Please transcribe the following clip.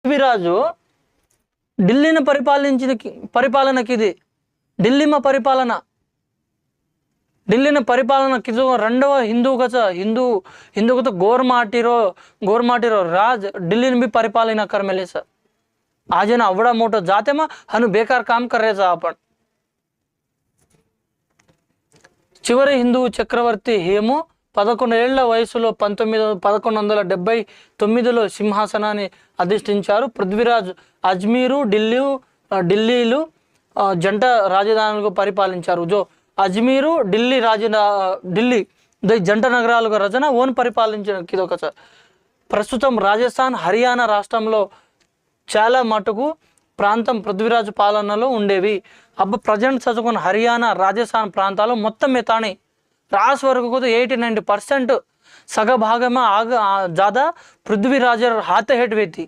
పృథ్వీరాజు ఢిల్లీని పరిపాలనకి ఇది ఢిల్లీ మా పరిపాలన ఢిల్లీని పరిపాలన కిజు రెండవ हिंदू गोरमाटीरो राज दिल्ली भी परिपालना कर मिले सर आज है ना अवड़ा मोटो जाते में हनु बेकार काम कर रहे सा अपन చివరి హిందూ చక్రవర్తి హేము 11 ఏళ్ల వయసులో 1179లో సింహాసనాన్ని అధిష్ఠించారు. పృథ్వీరాజ్ అజ్మీరు ఢిల్లీలు జంట రాజధానులుగా పరిపాలించారు. జో అజ్మీరు ఢిల్లీ జంట నగరాలుగా రచన ఓన్ పరిపాలించిన ఇదొక ప్రస్తుతం రాజస్థాన్ హర్యానా రాష్ట్రంలో చాలా మటుకు ప్రాంతం పృథ్వీరాజు పాలనలో ఉండేవి. अब ప్రజెంట్ చదువుకున్న హర్యానా రాజస్థాన్ ప్రాంతాల్లో మొత్తం में तानी रास वर्ग को तो 80-90% सगा भाग में आग ज़्यादा पृथ्वीराज हाथ हेट हुई थी.